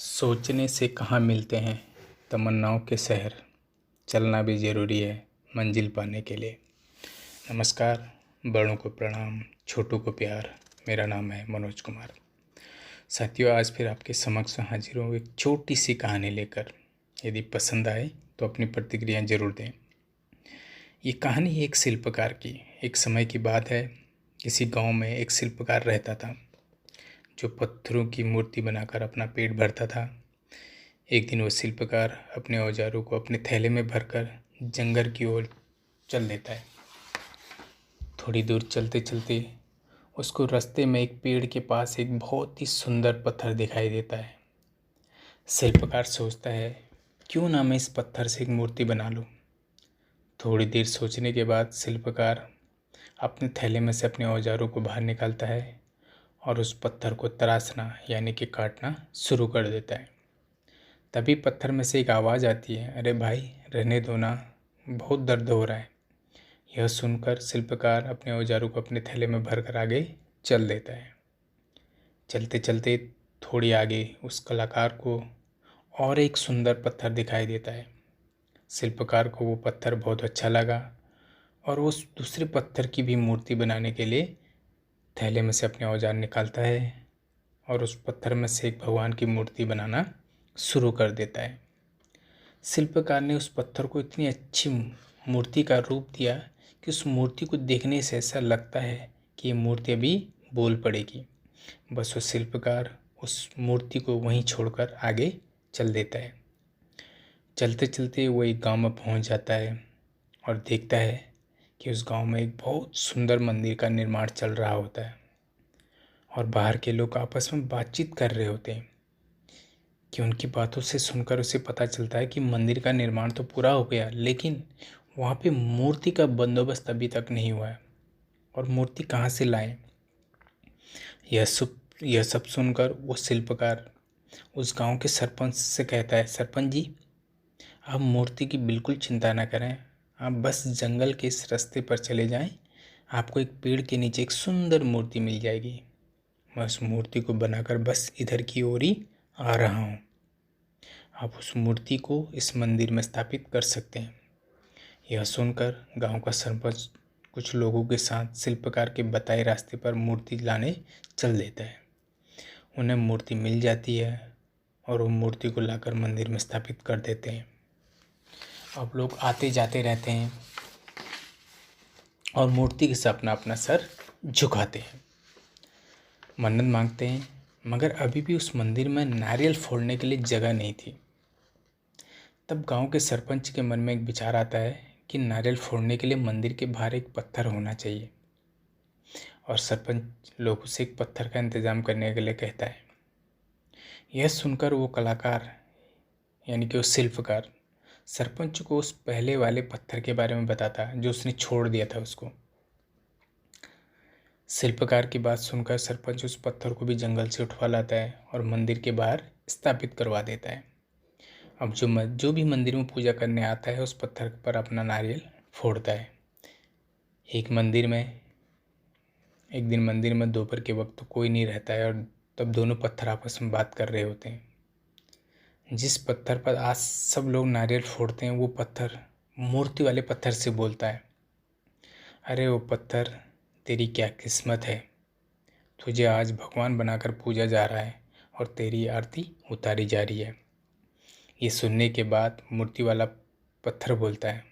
सोचने से कहाँ मिलते हैं तमन्नाओं के शहर, चलना भी ज़रूरी है मंजिल पाने के लिए। नमस्कार, बड़ों को प्रणाम, छोटों को प्यार। मेरा नाम है मनोज कुमार। साथियों, आज फिर आपके समक्ष हाजिर हूँ एक छोटी सी कहानी लेकर। यदि पसंद आए तो अपनी प्रतिक्रिया जरूर दें। ये कहानी है एक शिल्पकार की। एक समय की बात है, किसी गांव में एक शिल्पकार रहता था जो पत्थरों की मूर्ति बनाकर अपना पेट भरता था। एक दिन वो शिल्पकार अपने औजारों को अपने थैले में भरकर जंगल की ओर चल देता है। थोड़ी दूर चलते चलते उसको रास्ते में एक पेड़ के पास एक बहुत ही सुंदर पत्थर दिखाई देता है। शिल्पकार सोचता है, क्यों ना मैं इस पत्थर से एक मूर्ति बना लूं। थोड़ी देर सोचने के बाद शिल्पकार अपने थैले में से अपने औजारों को बाहर निकालता है और उस पत्थर को तराशना यानी कि काटना शुरू कर देता है। तभी पत्थर में से एक आवाज़ आती है, अरे भाई रहने दो ना, बहुत दर्द हो रहा है। यह सुनकर शिल्पकार अपने औजारों को अपने थैले में भरकर आगे चल देता है। चलते चलते थोड़ी आगे उस कलाकार को और एक सुंदर पत्थर दिखाई देता है। शिल्पकार को वो पत्थर बहुत अच्छा लगा और उस दूसरे पत्थर की भी मूर्ति बनाने के लिए थैले में से अपने औजार निकालता है और उस पत्थर में से एक भगवान की मूर्ति बनाना शुरू कर देता है। शिल्पकार ने उस पत्थर को इतनी अच्छी मूर्ति का रूप दिया कि उस मूर्ति को देखने से ऐसा लगता है कि ये मूर्ति अभी बोल पड़ेगी। बस वो शिल्पकार उस मूर्ति को वहीं छोड़कर आगे चल देता है। चलते चलते वो एक गांव में पहुंच जाता है और देखता है कि उस गांव में एक बहुत सुंदर मंदिर का निर्माण चल रहा होता है और बाहर के लोग आपस में बातचीत कर रहे होते हैं कि उनकी बातों से सुनकर उसे पता चलता है कि मंदिर का निर्माण तो पूरा हो गया, लेकिन वहाँ पे मूर्ति का बंदोबस्त अभी तक नहीं हुआ है और मूर्ति कहाँ से लाएं। यह सब सुनकर वो शिल्पकार उस गांव के सरपंच से कहता है, सरपंच जी, आप मूर्ति की बिल्कुल चिंता ना करें, आप बस जंगल के इस रास्ते पर चले जाएं, आपको एक पेड़ के नीचे एक सुंदर मूर्ति मिल जाएगी। मैं उस मूर्ति को बनाकर बस इधर की ओर ही आ रहा हूँ। आप उस मूर्ति को इस मंदिर में स्थापित कर सकते हैं। यह सुनकर गांव का सरपंच कुछ लोगों के साथ शिल्पकार के बताए रास्ते पर मूर्ति लाने चल देता है। उन्हें मूर्ति मिल जाती है और वो मूर्ति को लाकर मंदिर में स्थापित कर देते हैं। अब लोग आते जाते रहते हैं और मूर्ति के सामने अपना अपना सर झुकाते हैं, मन्नत मांगते हैं, मगर अभी भी उस मंदिर में नारियल फोड़ने के लिए जगह नहीं थी। तब गांव के सरपंच के मन में एक विचार आता है कि नारियल फोड़ने के लिए मंदिर के बाहर एक पत्थर होना चाहिए और सरपंच लोगों से एक पत्थर का इंतजाम करने के लिए कहता है। यह सुनकर वो कलाकार यानी कि वो शिल्पकार सरपंच को उस पहले वाले पत्थर के बारे में बताता है जो उसने छोड़ दिया था उसको। शिल्पकार की बात सुनकर सरपंच उस पत्थर को भी जंगल से उठवा लाता है और मंदिर के बाहर स्थापित करवा देता है। अब जो भी मंदिर में पूजा करने आता है उस पत्थर पर अपना नारियल फोड़ता है। एक दिन मंदिर में दोपहर के वक्त तो कोई नहीं रहता है और तब दोनों पत्थर आपस में बात कर रहे होते हैं। जिस पत्थर पर आज सब लोग नारियल फोड़ते हैं वो पत्थर मूर्ति वाले पत्थर से बोलता है, अरे वो पत्थर, तेरी क्या किस्मत है, तुझे आज भगवान बनाकर पूजा जा रहा है और तेरी आरती उतारी जा रही है। ये सुनने के बाद मूर्ति वाला पत्थर बोलता है,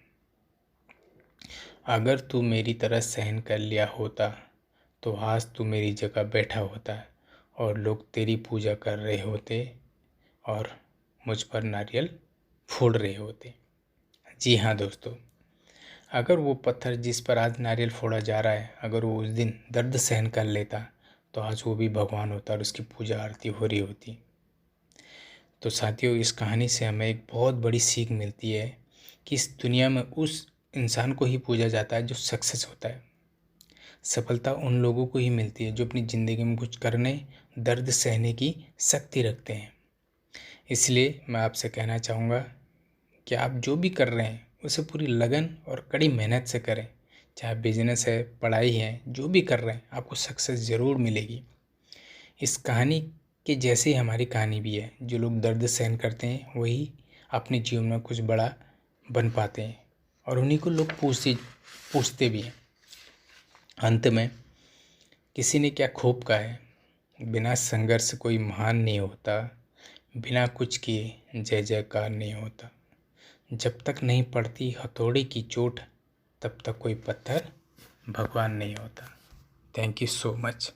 अगर तू मेरी तरह सहन कर लिया होता तो आज तू मेरी जगह बैठा होता और लोग तेरी पूजा कर रहे होते और मुझ पर नारियल फोड़ रहे होते। जी हाँ दोस्तों, अगर वो पत्थर जिस पर आज नारियल फोड़ा जा रहा है, अगर वो उस दिन दर्द सहन कर लेता तो आज वो भी भगवान होता और उसकी पूजा आरती हो रही होती। तो साथियों, इस कहानी से हमें एक बहुत बड़ी सीख मिलती है कि इस दुनिया में उस इंसान को ही पूजा जाता है जो सक्सेस होता है। सफलता उन लोगों को ही मिलती है जो अपनी ज़िंदगी में कुछ करने, दर्द सहने की शक्ति रखते हैं। इसलिए मैं आपसे कहना चाहूँगा कि आप जो भी कर रहे हैं उसे पूरी लगन और कड़ी मेहनत से करें। चाहे बिजनेस है, पढ़ाई है, जो भी कर रहे हैं आपको सक्सेस ज़रूर मिलेगी। इस कहानी कि जैसे हमारी कहानी भी है, जो लोग दर्द सहन करते हैं वही अपने जीवन में कुछ बड़ा बन पाते हैं और उन्हीं को लोग पूछते भी हैं। अंत में किसी ने क्या खूब कहा है, बिना संघर्ष कोई महान नहीं होता, बिना कुछ किए जय जयकार नहीं होता। जब तक नहीं पड़ती हथौड़ी की चोट, तब तक कोई पत्थर भगवान नहीं होता। Thank you so much.